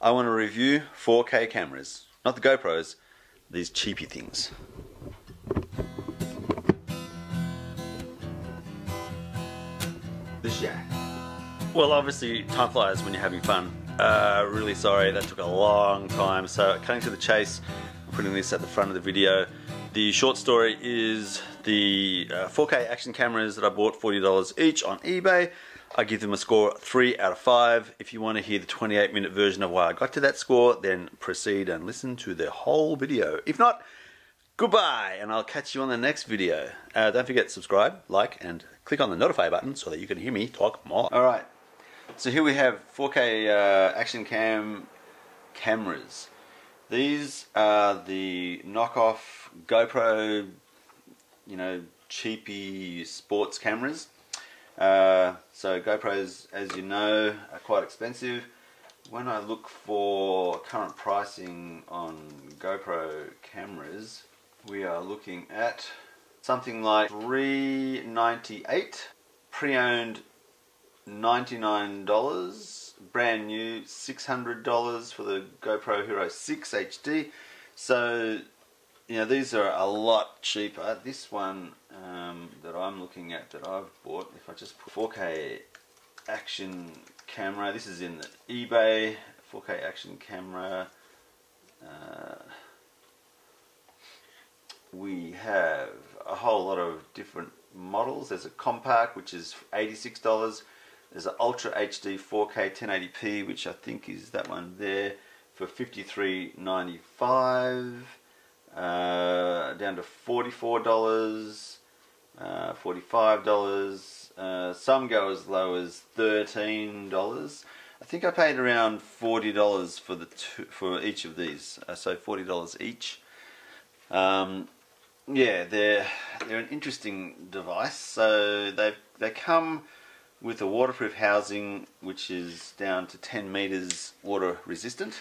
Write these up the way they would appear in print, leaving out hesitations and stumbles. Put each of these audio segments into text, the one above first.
I want to review 4K cameras. Not the GoPros, these cheapy things. Well, obviously, time flies when you're having fun. Really sorry, that took a long time. So, cutting to the chase, I'm putting this at the front of the video. The short story is the 4K action cameras that I bought $40 each on eBay. I give them a score 3 out of 5. If you want to hear the 28-minute version of why I got to that score, then proceed and listen to the whole video. If not, goodbye, and I'll catch you on the next video. Don't forget to subscribe, like, and click on the notify button so that you can hear me talk more. Alright, so here we have 4K action cam cameras. These are the knockoff GoPro, cheapy sports cameras. So GoPros, as you know, are quite expensive. When I look for current pricing on GoPro cameras, we are looking at something like $398, pre-owned $99, brand new $600 for the GoPro Hero 6 HD. So, these are a lot cheaper. This one that I'm looking at that I've bought, if I just put 4K action camera, this is in the eBay 4K action camera. We have a whole lot of different models. There's a compact, which is $86. There's an Ultra HD 4K 1080p, which I think is that one there, for $53.95. Down to $44, $45. Some go as low as $13. I think I paid around $40 for each of these, so $40 each. Yeah, they're an interesting device. So they come with a waterproof housing, which is down to 10 meters water resistant.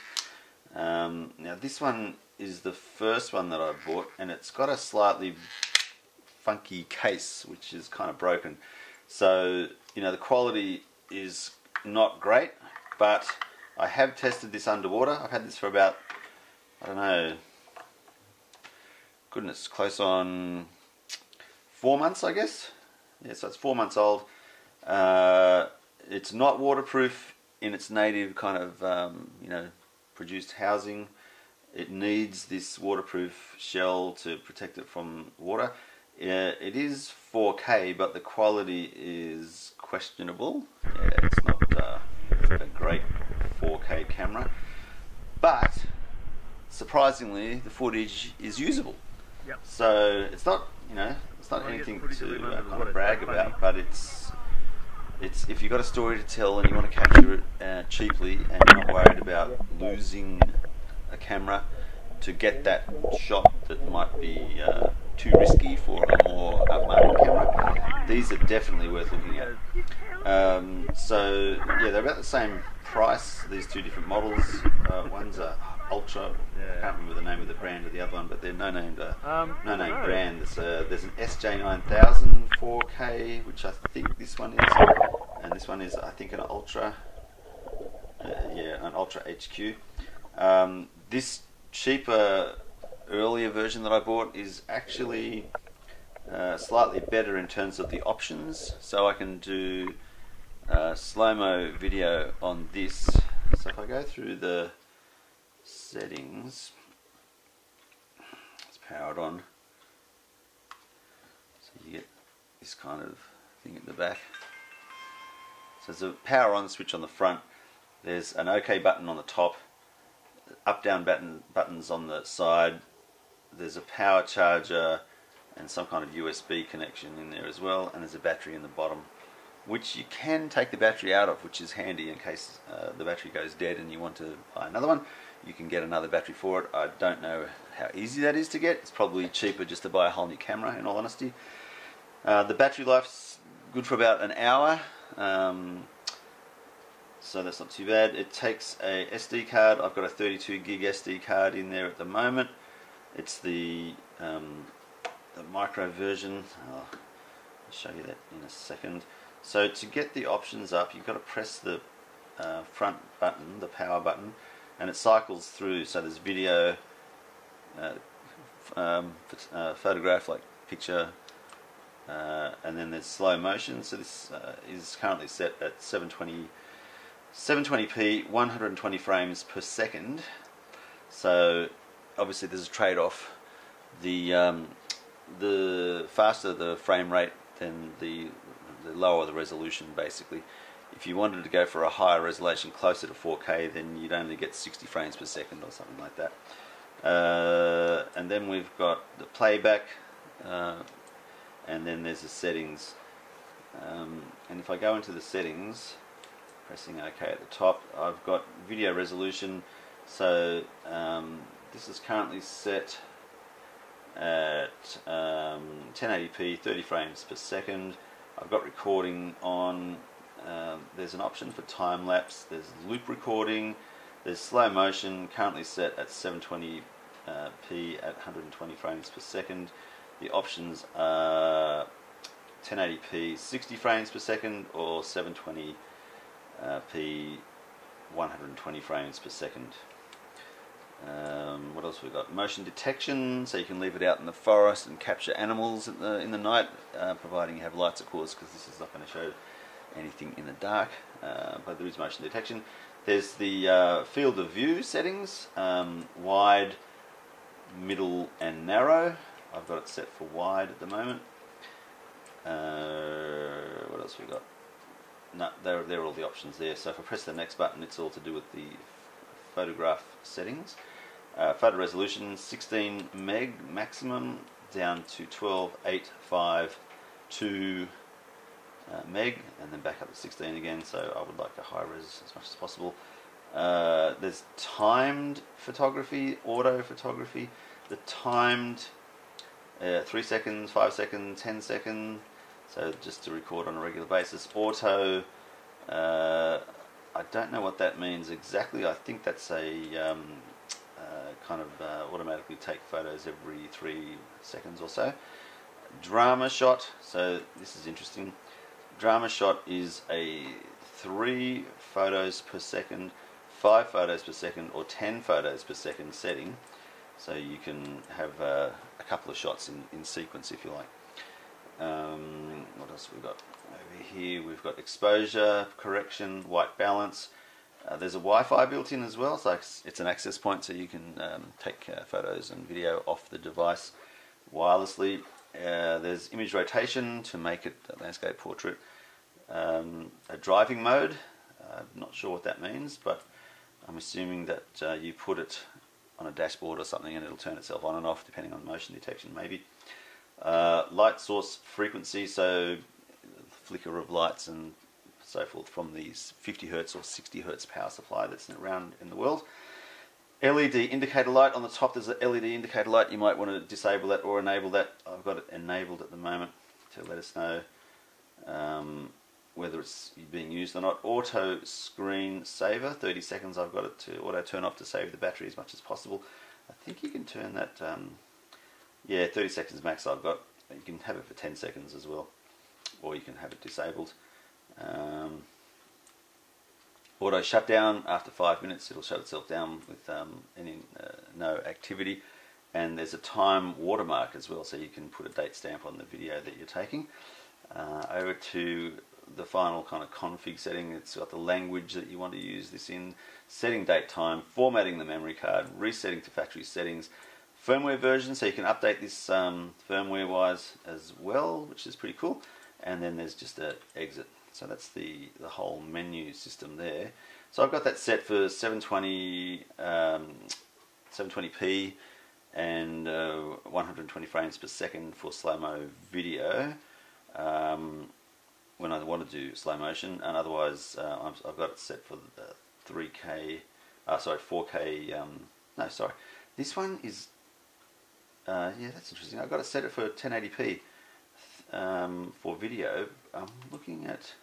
Now this one is the first one that I bought, and it's got a slightly funky case, which is kind of broken. So the quality is not great, but I have tested this underwater. I've had this for about, I don't know, goodness, close on 4 months, I guess. Yeah, so it's 4 months old. It's not waterproof in its native kind of produced housing. It needs this waterproof shell to protect it from water. It is 4K, but the quality is questionable. Yeah, it's not a great 4K camera, but surprisingly, the footage is usable. Yep. So it's not, it's not anything to kind of brag about, but it's if you've got a story to tell and you want to capture it cheaply and you're not worried about losing a camera to get that shot that might be too risky for a more upmarket camera, these are definitely worth looking at. So yeah, they're about the same price, these two different models. One's a Ultra, I can't remember the name of the brand of the other one, but they're no-name brand. There's an SJ9000 4K, which I think this one is, and this one is, I think, an Ultra. An Ultra HQ. This cheaper, earlier version that I bought is actually slightly better in terms of the options. So I can do slow-mo video on this. So if I go through the settings, it's powered on, so you get this kind of thing at the back. So there's a power on switch on the front, there's an OK button on the top, up down buttons on the side, there's a power charger and some kind of USB connection in there as well, and there's a battery in the bottom, which you can take the battery out of, which is handy in case the battery goes dead and you want to buy another one. You can get another battery for it. I don't know how easy that is to get. It's probably cheaper just to buy a whole new camera, in all honesty. The battery life's good for about an hour, so that's not too bad. It takes a SD card. I've got a 32 gig SD card in there at the moment. It's the micro version. I'll show you that in a second. So to get the options up, you've got to press the front button, the power button, and it cycles through. So there's video, photograph, like picture, and then there's slow motion. So this is currently set at 720p, 120 frames per second. So obviously there's a trade-off. The faster the frame rate, then the lower the resolution, basically. If you wanted to go for a higher resolution, closer to 4K, then you'd only get 60 frames per second or something like that. And then we've got the playback, and then there's the settings. And if I go into the settings, pressing OK at the top, I've got video resolution. So this is currently set at 1080p, 30 frames per second. I've got recording on. There's an option for time lapse. There's loop recording. There's slow motion, currently set at 720p at 120 frames per second. The options are 1080p 60 frames per second or 720p 120 frames per second. What else we got? Motion detection, so you can leave it out in the forest and capture animals in the night, providing you have lights, of course, because this is not going to show anything in the dark. But there is motion detection. There's the field of view settings, wide, middle, and narrow. I've got it set for wide at the moment. What else we got? No, they're all the options there. So if I press the next button, it's all to do with the photograph settings. Photo resolution 16 meg maximum down to 12.852 meg, and then back up to 16 again. So I would like a high res as much as possible. There's timed photography, auto photography. The timed 3 seconds, 5 seconds, 10 seconds. So just to record on a regular basis. Auto, I don't know what that means exactly. I think that's a kind of automatically take photos every 3 seconds or so. Drama shot, so this is interesting. Drama shot is a 3 photos per second, 5 photos per second, or 10 photos per second setting. So you can have a couple of shots in sequence if you like. What else have we got over here? We've got exposure, correction, white balance. There's a Wi-Fi built in as well, so it's an access point, so you can take photos and video off the device wirelessly. There's image rotation to make it a landscape portrait. A driving mode, I'm not sure what that means, but I'm assuming that you put it on a dashboard or something and it'll turn itself on and off depending on motion detection, maybe. Light source frequency, so flicker of lights and so forth from these 50 Hz or 60 Hz power supply that's around in the world. LED indicator light on the top. There's an LED indicator light. You might want to disable that or enable that. I've got it enabled at the moment to let us know whether it's being used or not. Auto screen saver, 30 seconds. I've got it to auto turn off to save the battery as much as possible. I think you can turn that, yeah, 30 seconds max I've got. You can have it for 10 seconds as well, or you can have it disabled. Auto shutdown, after 5 minutes it'll shut itself down with no activity. And there's a time watermark as well, so you can put a date stamp on the video that you're taking. Over to the final kind of config setting. It's got the language that you want to use this in, setting date time, formatting the memory card, resetting to factory settings, firmware version, so you can update this firmware wise as well, which is pretty cool. And then there's just an exit. So that's the whole menu system there. So I've got that set for 720p and 120 frames per second for slow-mo video when I want to do slow motion, and otherwise I've got it set for 4K. No, sorry. This one is yeah, that's interesting. I've got it set it for 1080p for video. I'm looking at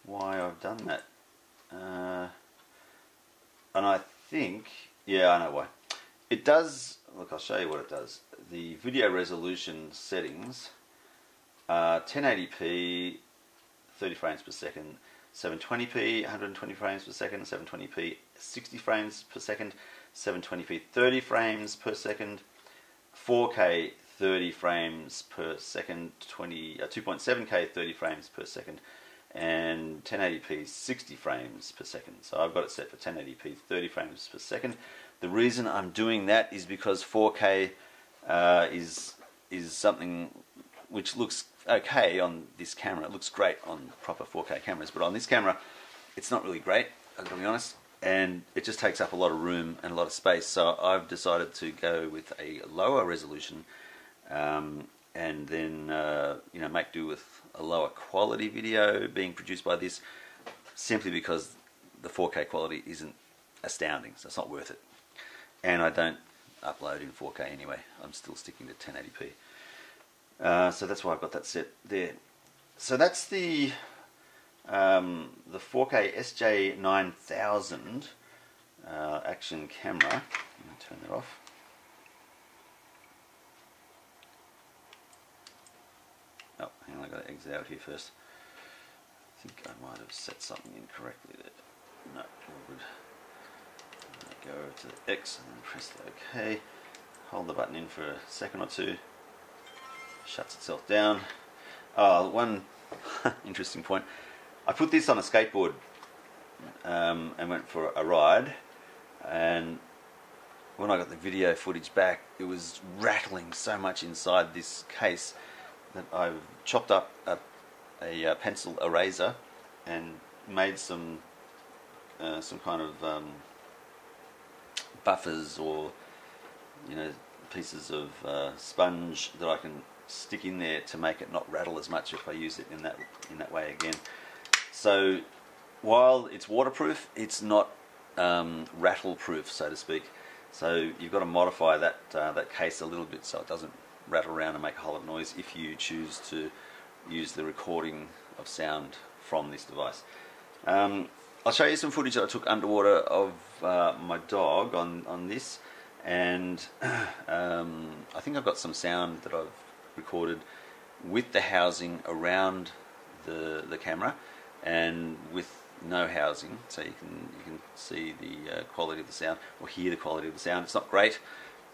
why I've done that, and I think, yeah, I know why. It does, look, I'll show you what it does. The video resolution settings are 1080p 30 frames per second, 720p 120 frames per second, 720p 60 frames per second, 720p 30 frames per second, 4K 30 frames per second, 2.7K 30 frames per second, and 1080p 60 frames per second. So I've got it set for 1080p 30 frames per second. The reason I'm doing that is because 4K is something which looks okay on this camera. It looks great on proper 4K cameras, but on this camera it's not really great, I've got to be honest, and it just takes up a lot of room and a lot of space. So I've decided to go with a lower resolution and then you know, make do with a lower quality video being produced by this, simply because the 4K quality isn't astounding, so it's not worth it. And I don't upload in 4K anyway. I'm still sticking to 1080p. So that's why I've got that set there. So that's the 4K SJ9000 action camera. I'm going to turn that off. Oh, hang on, I've got to exit out here first. I think I might have set something incorrectly there. No, all good. Go to the X and then press the OK. Hold the button in for a second or two. Shuts itself down. One interesting point. I put this on a skateboard and went for a ride, and when I got the video footage back, it was rattling so much inside this case that I've chopped up a pencil eraser and made some kind of buffers, or you know, pieces of sponge that I can stick in there to make it not rattle as much if I use it in that way again. So while it's waterproof, it's not rattle proof, so to speak. So you've got to modify that case a little bit so it doesn't rattle around and make a whole lot of noise if you choose to use the recording of sound from this device. I'll show you some footage that I took underwater of my dog on this, and I think I've got some sound that I've recorded with the housing around the camera and with no housing, so you can see the quality of the sound, or hear the quality of the sound. It's not great,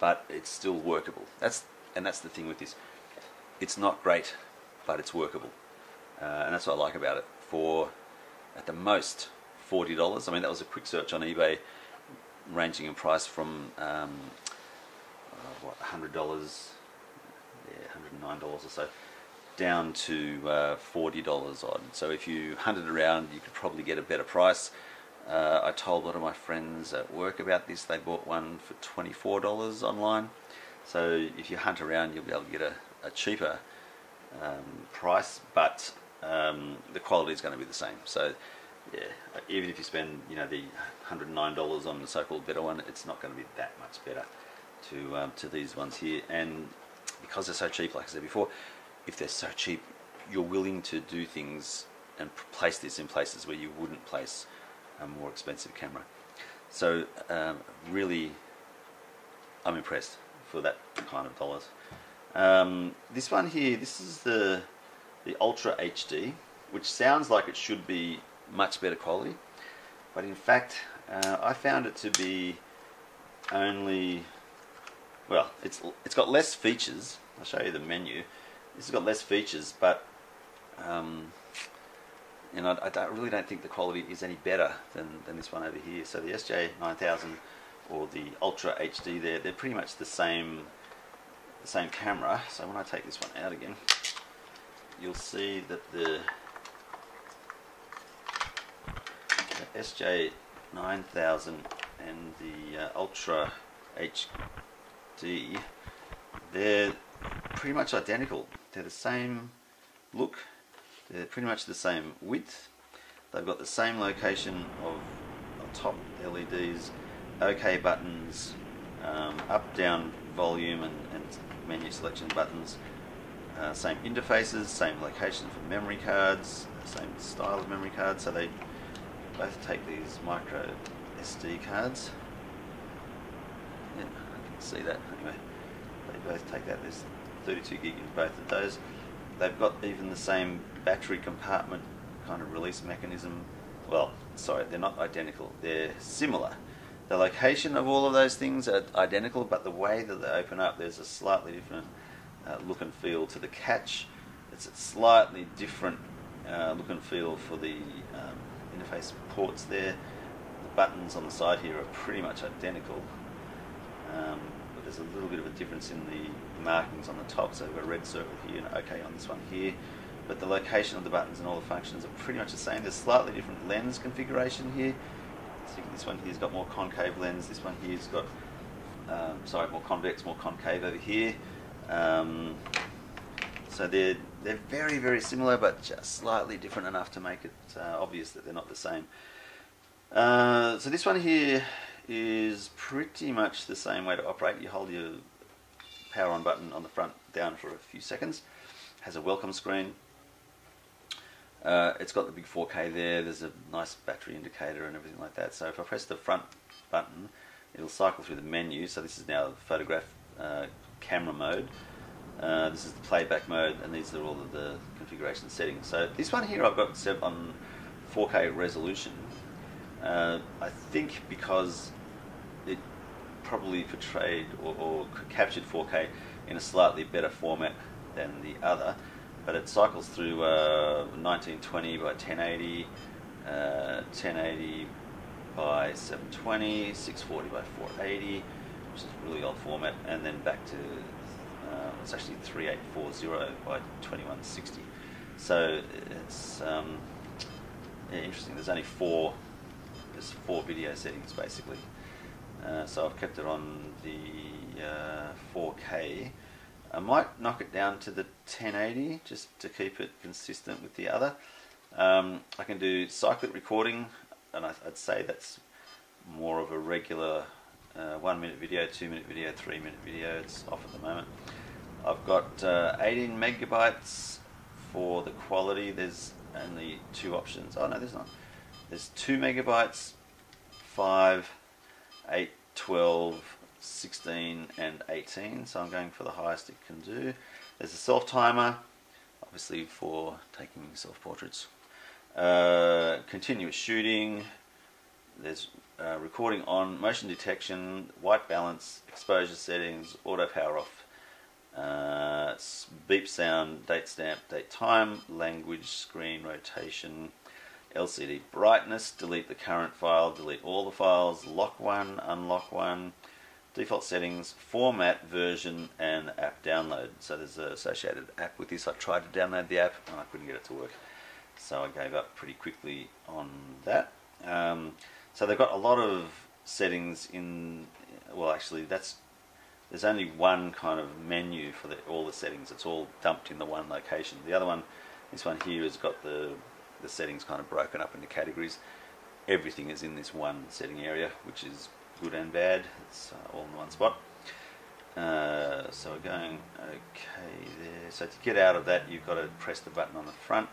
but it's still workable. That's the thing with this. It's not great, but it's workable, and that's what I like about it. For at the most $40. I mean, that was a quick search on eBay, ranging in price from what, $100, yeah, $109 or so, down to $40 odd. So if you hunted around, you could probably get a better price. I told a lot of my friends at work about this. They bought one for $24 online. So if you hunt around, you'll be able to get a cheaper price, but the quality is going to be the same. So yeah, even if you spend, you know, the $109 on the so-called better one, it's not going to be that much better to these ones here. And because they're so cheap, like I said before, if they're so cheap, you're willing to do things and place this in places where you wouldn't place a more expensive camera. So really, I'm impressed for that kind of dollars. This one here, this is the Ultra HD, which sounds like it should be much better quality, but in fact I found it to be only, well, it's got less features. I'll show you the menu. This has got less features, but you know, I really don't think the quality is any better than this one over here. So the SJ9000 or the Ultra HD, they're pretty much the same camera. So when I take this one out again, you'll see that the SJ9000 and the Ultra HD, they're pretty much identical. They're the same look, they're pretty much the same width, they've got the same location of top LEDs, OK buttons, up, down, volume and menu selection buttons, same interfaces, same location for memory cards, same style of memory cards. So they both take these micro SD cards. Yeah, I can see that anyway. They both take that. There's 32 gig in both of those. They've got even the same battery compartment kind of release mechanism well, sorry, they're not identical, they're similar. The location of all of those things are identical, but the way that they open up, there's a slightly different look and feel to the catch. It's a slightly different look and feel for the interface ports there. The buttons on the side here are pretty much identical, but there's a little bit of a difference in the markings on the top. So we've got a red circle here and OK on this one here, but the location of the buttons and all the functions are pretty much the same. There's slightly different lens configuration here. So this one here's got more concave lens, this one here's got more convex, more concave over here. So they're very, very similar, but just slightly different enough to make it obvious that they're not the same. So this one here is pretty much the same way to operate. You hold your power on button on the front down for a few seconds. Has a welcome screen. It's got the big 4K there. There's a nice battery indicator and everything like that. So if I press the front button, it'll cycle through the menu. So this is now the photograph camera mode. This is the playback mode, and these are all of the configuration settings. So this one here I've got set on 4K resolution. I think because it probably portrayed or captured 4K in a slightly better format than the other, but it cycles through 1920 by 1080, 1080 by 720, 640 by 480, which is a really old format, and then back to it's actually 3840 by 2160. So it's interesting. There's only four video settings basically. So I've kept it on the 4K. I might knock it down to the 1080 just to keep it consistent with the other. I can do cyclic recording, and I'd say that's more of a regular 1 minute video, 2 minute video, 3 minute video. It's off at the moment. I've got 18 megabytes for the quality. There's only two options. Oh no, there's not. There's 2 megabytes, 5, 8, 12, 16 and 18, so I'm going for the highest it can do. There's a self timer, obviously for taking self-portraits. Continuous shooting. There's recording on, motion detection, white balance, exposure settings, auto power off, beep sound, date stamp, date time, language, screen rotation, LCD brightness, delete the current file, delete all the files, lock one, unlock one, default settings, format, version, and app download. So there's an associated app with this. I tried to download the app and I couldn't get it to work, so I gave up pretty quickly on that. So they've got a lot of settings in, well actually there's only one kind of menu for all the settings. It's all dumped in the one location. The other one, this one here, has got the settings kind of broken up into categories. Everything is in this one setting area, which is good and bad. It's all in one spot. So we're going okay there. So to get out of that, you've got to press the button on the front.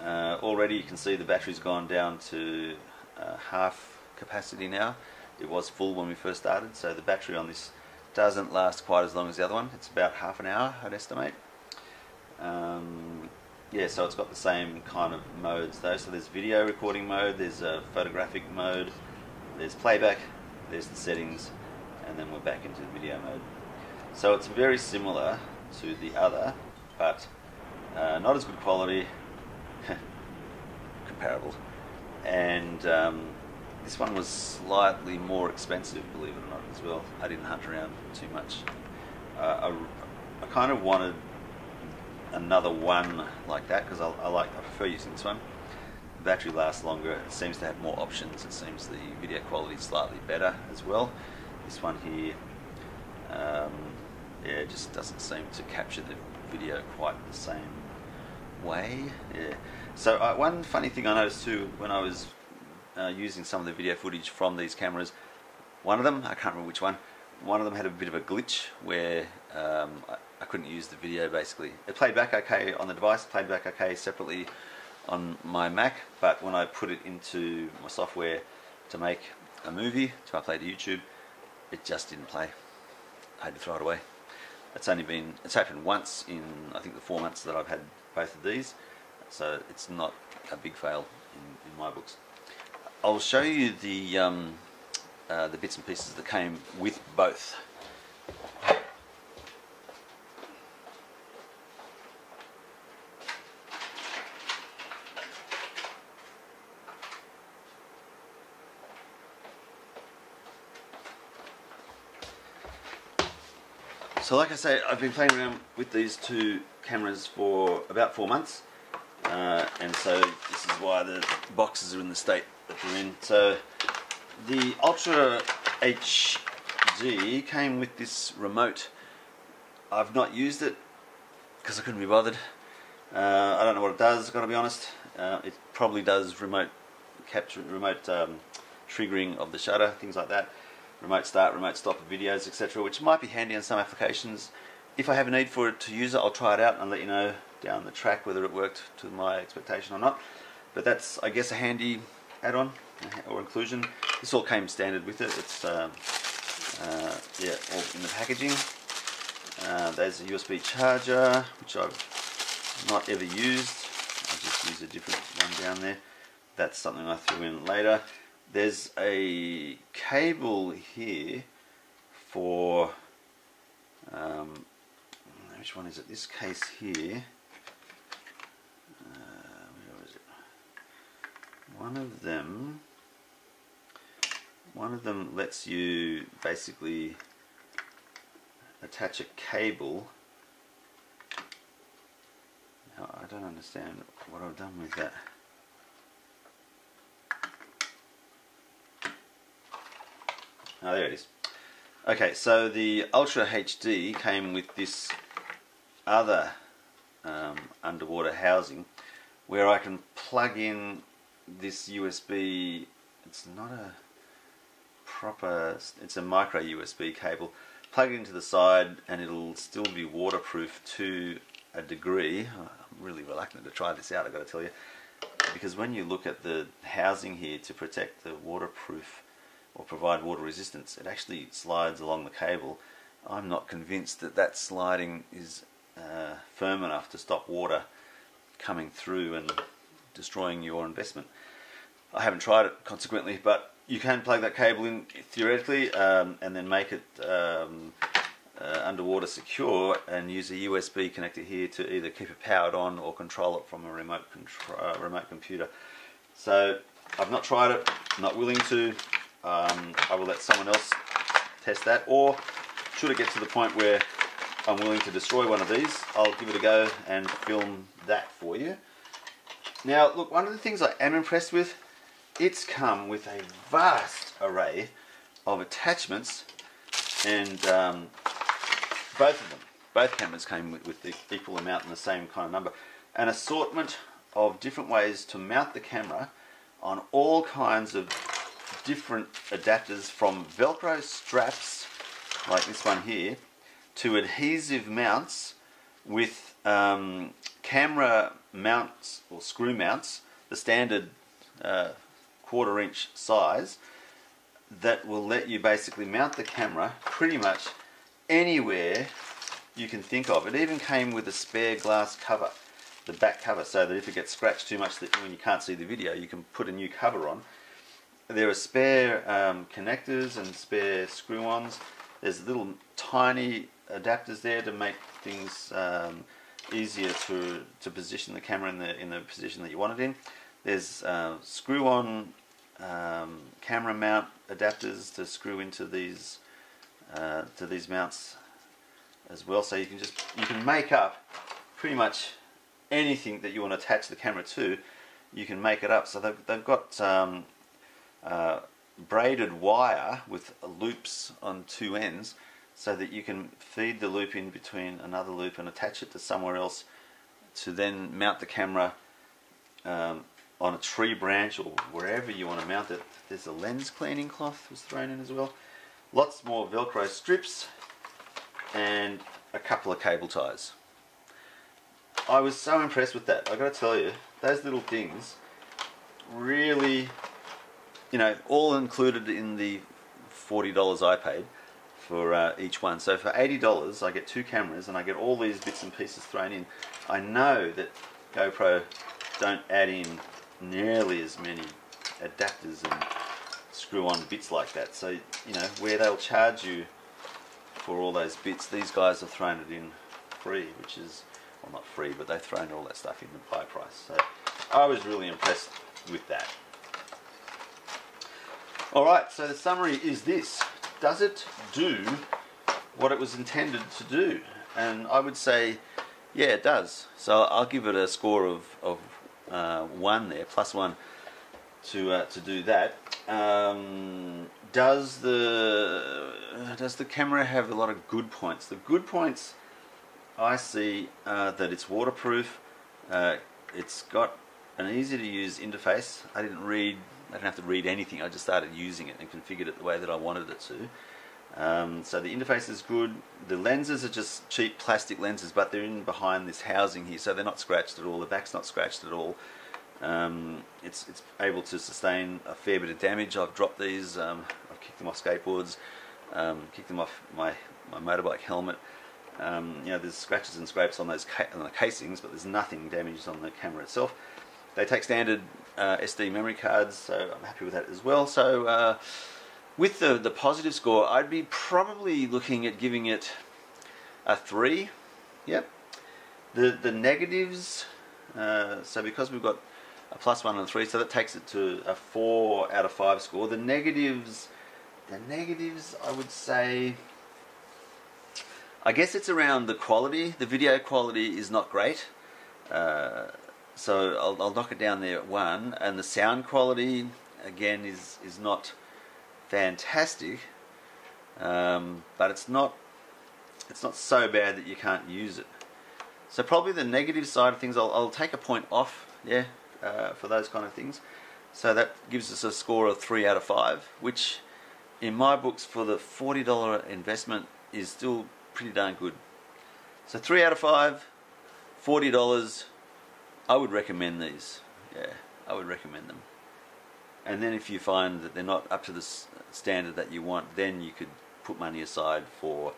Already you can see the battery's gone down to half capacity now. It was full when we first started, so the battery on this doesn't last quite as long as the other one. It's about half an hour, I'd estimate. Yeah, so it's got the same kind of modes though. So there's video recording mode, there's a photographic mode, there's playback, there's the settings, and then we're back into the video mode. So it's very similar to the other, but not as good quality, comparable. And this one was slightly more expensive, believe it or not, as well. I didn't hunt around too much. I kind of wanted another one like that because I prefer using this one. The battery lasts longer. It seems to have more options. It seems the video quality is slightly better as well. This one here, yeah, it just doesn't seem to capture the video quite the same way. Yeah. So one funny thing I noticed too when I was using some of the video footage from these cameras, one of them, I can't remember which one of them had a bit of a glitch where I couldn't use the video basically. It played back okay on the device, played back okay separately on my Mac, but when I put it into my software to make a movie, to upload to YouTube, it just didn't play. I had to throw it away. It's happened once in I think the 4 months that I've had both of these, so it's not a big fail. in my books. I'll show you the bits and pieces that came with both. So like I say, I've been playing around with these two cameras for about 4 months, and so this is why the boxes are in the state that they're in. So the Ultra HD came with this remote. I've not used it because I couldn't be bothered. I don't know what it does, got to be honest. It probably does remote capture, remote triggering of the shutter, things like that. Remote start, remote stop of videos, etc., which might be handy on some applications. If I have a need for it to use it, I'll try it out and let you know down the track whether it worked to my expectation or not. But that's, I guess, a handy add-on or inclusion. This all came standard with it. It's yeah, all in the packaging. There's a USB charger, which I've not ever used. I just use a different one down there. That's something I threw in later. There's a cable here for, which one is it? This case here. Where is it? One of them lets you basically attach a cable. Now, I don't understand what I've done with that. Oh, there it is. Okay, so the Ultra HD came with this other underwater housing where I can plug in this USB. It's not a proper, it's a micro USB cable. Plug it into the side and it'll still be waterproof to a degree. I'm really reluctant to try this out, I've got to tell you, because when you look at the housing here to protect the waterproof or provide water resistance, it actually slides along the cable. I'm not convinced that that sliding is firm enough to stop water coming through and destroying your investment. I haven't tried it consequently, but you can plug that cable in theoretically and then make it underwater secure and use a USB connector here to either keep it powered on or control it from a remote computer. So I've not tried it, I'm not willing to. I will let someone else test that, or should it get to the point where I'm willing to destroy one of these, I'll give it a go and film that for you. Now look, one of the things I am impressed with, it's come with a vast array of attachments, and both cameras came with the equal amount and the same kind of number. An assortment of different ways to mount the camera on all kinds of different adapters, from Velcro straps like this one here to adhesive mounts with camera mounts or screw mounts, the standard 1/4 inch size, that will let you basically mount the camera pretty much anywhere you can think of. It even came with a spare glass cover, the back cover, so that if it gets scratched too much that when you can't see the video, you can put a new cover on. There are spare connectors and spare screw-ons. There's little tiny adapters there to make things easier to position the camera in the position that you want it in. There's screw-on camera mount adapters to screw into these mounts as well. So you can make up pretty much anything that you want to attach the camera to. You can make it up. So they've got braided wire with loops on two ends, so that you can feed the loop in between another loop and attach it to somewhere else to then mount the camera on a tree branch or wherever you want to mount it. There's a lens cleaning cloth was thrown in as well. Lots more Velcro strips and a couple of cable ties. I was so impressed with that. I got to tell you, those little things really, you know, all included in the $40 I paid for each one. So for $80 I get two cameras and I get all these bits and pieces thrown in. I know that GoPro don't add in nearly as many adapters and screw-on bits like that. So, you know, where they'll charge you for all those bits, these guys have thrown it in free, which is, well, not free, but they've thrown all that stuff in the buy price. So I was really impressed with that. Alright, so the summary is this. Does it do what it was intended to do? And I would say, yeah, it does. So I'll give it a score of 1 there, +1 to do that. Does the camera have a lot of good points? The good points I see that it's waterproof. It's got an easy to use interface. I didn't have to read anything. I just started using it and configured it the way that I wanted it to. So the interface is good. The lenses are just cheap plastic lenses, but they're in behind this housing here, so they're not scratched at all. The back's not scratched at all. It's able to sustain a fair bit of damage. I've dropped these. I've kicked them off skateboards, kicked them off my motorbike helmet. You know, there's scratches and scrapes on those on the casings, but there's nothing damaged on the camera itself. They take standard SD memory cards, so I'm happy with that as well. So with the positive score, I'd be probably looking at giving it a 3. Yep. The negatives, so because we've got a +1 and a 3, so that takes it to a 4 out of 5 score. The negatives, I would say, I guess it's around the quality. The video quality is not great. So I'll knock it down there at 1, and the sound quality again is not fantastic, but it's not so bad that you can't use it. So probably the negative side of things, I'll take a point off, yeah, for those kind of things. So that gives us a score of 3 out of 5, which in my books for the $40 investment is still pretty darn good. So 3 out of 5, $40. I would recommend these. Yeah, I would recommend them. And then if you find that they're not up to the standard that you want, then you could put money aside for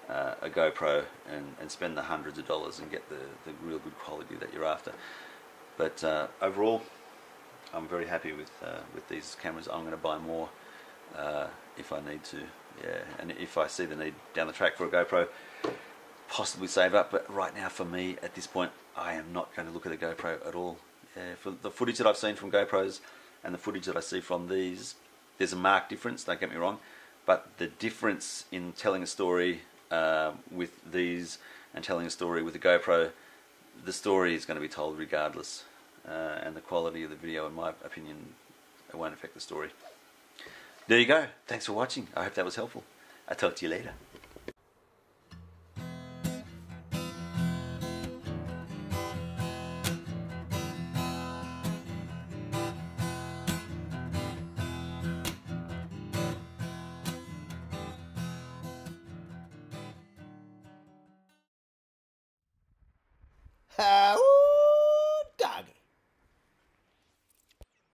a GoPro and spend the hundreds of dollars and get the real good quality that you're after. But overall, I'm very happy with these cameras. I'm going to buy more if I need to. Yeah, and if I see the need down the track for a GoPro, possibly save up. But right now, for me, at this point, I am not going to look at a GoPro at all. Yeah, for the footage that I've seen from GoPros and the footage that I see from these, there's a marked difference, don't get me wrong, but the difference in telling a story with these and telling a story with a GoPro, the story is going to be told regardless, and the quality of the video, in my opinion, it won't affect the story. There you go. Thanks for watching. I hope that was helpful. I'll talk to you later. How?